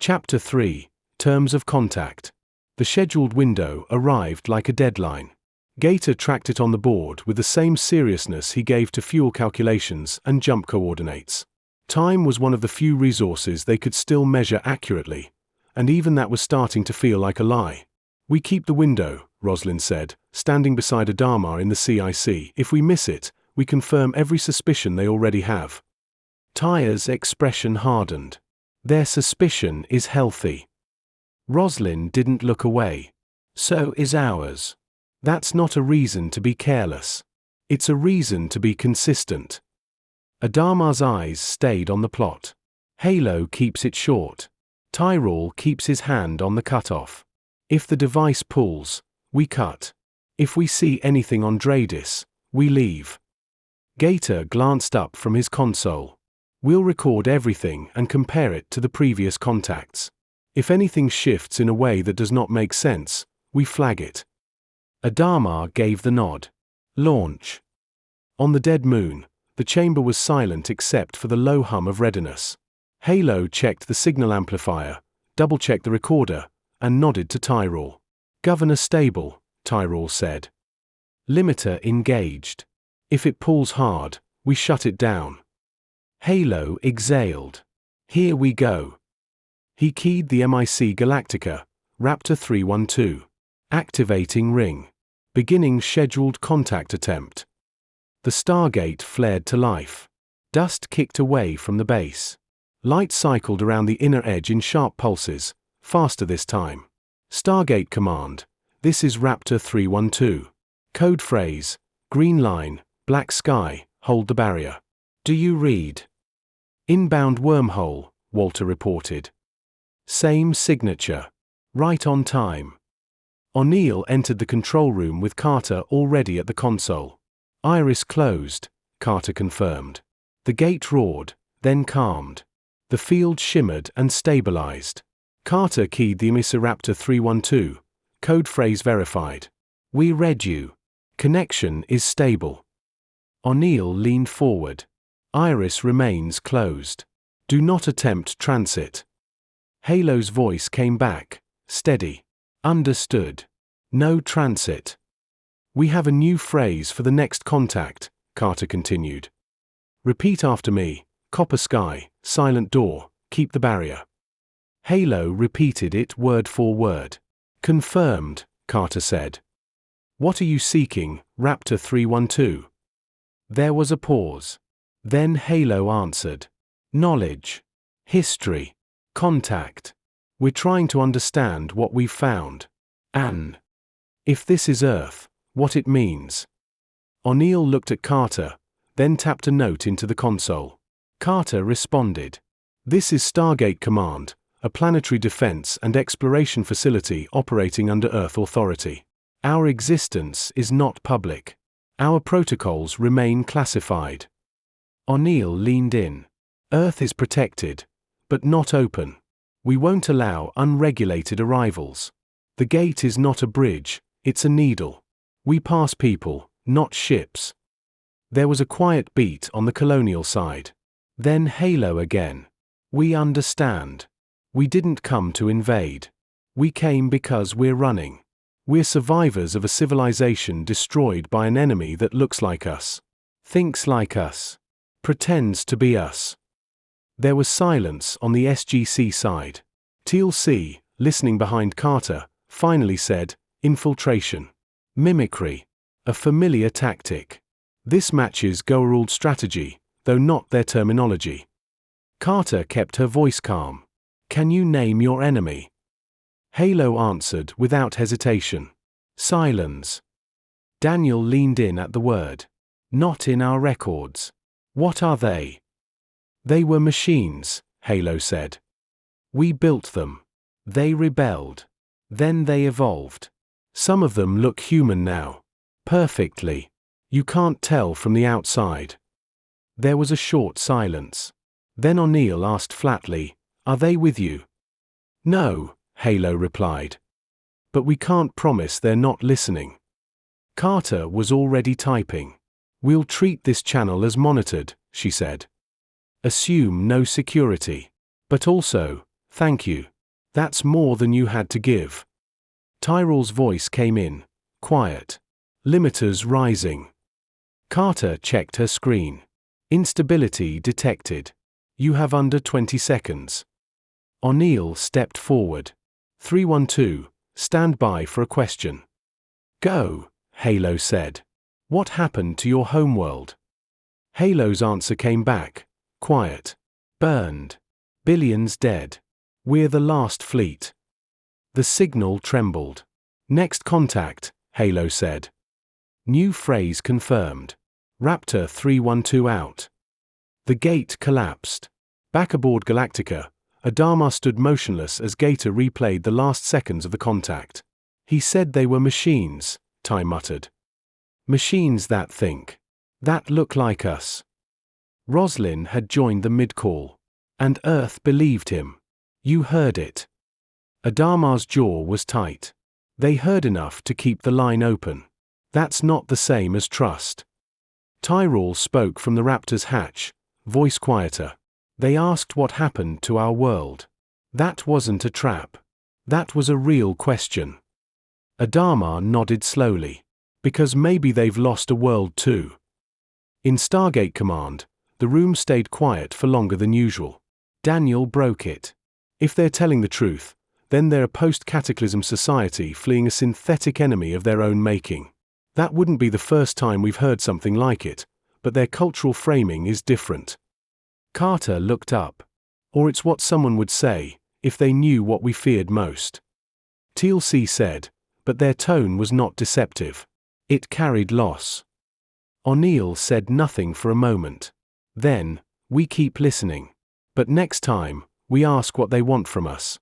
Chapter 3. Terms of Contact. The scheduled window arrived like a deadline. Gator tracked it on the board with the same seriousness he gave to fuel calculations and jump coordinates. Time was one of the few resources they could still measure accurately, and even that was starting to feel like a lie. "We keep the window," Roslin said, standing beside Adama in the CIC. "If we miss it, we confirm every suspicion they already have." Tyre's expression hardened. "Their suspicion is healthy." Roslin didn't look away. "So is ours. That's not a reason to be careless. It's a reason to be consistent." Adama's eyes stayed on the plot. Halo keeps it short. Tyrell keeps his hand on the cutoff. If the device pulls, we cut. If we see anything on Dradis, we leave. Gator glanced up from his console. "We'll record everything and compare it to the previous contacts. If anything shifts in a way that does not make sense, we flag it." Adama gave the nod. Launch. On the dead moon, the chamber was silent except for the low hum of readiness. Halo checked the signal amplifier, double-checked the recorder, and nodded to Tyrell. "Governor stable," Tyrell said. "Limiter engaged. If it pulls hard, we shut it down." Halo exhaled. "Here we go." He keyed the MIC Galactica, Raptor 312. Activating ring. Beginning scheduled contact attempt. The Stargate flared to life. Dust kicked away from the base. Light cycled around the inner edge in sharp pulses, faster this time. "Stargate Command, this is Raptor 312. Code phrase, green line, black sky, hold the barrier. Do you read?" "Inbound wormhole," Walter reported. "Same signature. Right on time." O'Neill entered the control room with Carter already at the console. "Iris closed," Carter confirmed. The gate roared, then calmed. The field shimmered and stabilized. Carter keyed the Emisiraptor 312. Code phrase verified. "We read you. Connection is stable." O'Neill leaned forward. "Iris remains closed. Do not attempt transit." Halo's voice came back, steady. "Understood. No transit." "We have a new phrase for the next contact," Carter continued. "Repeat after me. Copper sky, silent door, keep the barrier." Halo repeated it word for word. "Confirmed," Carter said. "What are you seeking, Raptor 312? There was a pause. Then Halo answered. "Knowledge. History. Contact. We're trying to understand what we've found. And if this is Earth, what it means." O'Neill looked at Carter, then tapped a note into the console. Carter responded. "This is Stargate Command, a planetary defense and exploration facility operating under Earth authority. Our existence is not public. Our protocols remain classified." O'Neill leaned in. "Earth is protected, but not open. We won't allow unregulated arrivals. The gate is not a bridge, it's a needle. We pass people, not ships." There was a quiet beat on the Colonial side. Then Halo again. "We understand. We didn't come to invade. We came because we're running. We're survivors of a civilization destroyed by an enemy that looks like us, thinks like us, pretends to be us." There was silence on the SGC side. TLC, listening behind Carter, finally said, "Infiltration. Mimicry. A familiar tactic. This matches Goa'uld strategy, though not their terminology." Carter kept her voice calm. "Can you name your enemy?" Halo answered without hesitation. "Silence." Daniel leaned in at the word. "Not in our records." "What are they?" "They were machines," Halo said. "We built them. They rebelled. Then they evolved. Some of them look human now. Perfectly. You can't tell from the outside." There was a short silence. Then O'Neill asked flatly, "Are they with you?" "No," Halo replied. "But we can't promise they're not listening." Carter was already typing. "We'll treat this channel as monitored," she said. "Assume no security. But also, Thank you. That's more than you had to give. Tyrell's voice came in, quiet. Limiters rising. Carter checked her screen. Instability detected. You have under 20 seconds. O'Neill stepped forward. 312, stand by for a question. Go, Halo said. What happened to your homeworld? Halo's answer came back, quiet. Burned. Billions dead. We're the last fleet. The signal trembled. Next contact, Halo said. New phrase confirmed. Raptor 312 out. The gate collapsed. Back aboard Galactica, Adama stood motionless as Gator replayed the last seconds of the contact. He said they were machines, Ty muttered. Machines that think. That look like us. Roslin had joined the mid-call. And Earth believed him. You heard it. Adama's jaw was tight. They heard enough to keep the line open. That's not the same as trust. Tyrell spoke from the Raptor's hatch, voice quieter. They asked what happened to our world. That wasn't a trap. That was a real question. Adama nodded slowly. Because maybe they've lost a world too. In Stargate Command, the room stayed quiet for longer than usual. Daniel broke it. If they're telling the truth, then they're a post-cataclysm society fleeing a synthetic enemy of their own making. That wouldn't be the first time we've heard something like it, but their cultural framing is different. Carter looked up. Or it's what someone would say, if they knew what we feared most. TLC said, but their tone was not deceptive. It carried loss. O'Neill said nothing for a moment. Then, we keep listening. But next time, we ask what they want from us.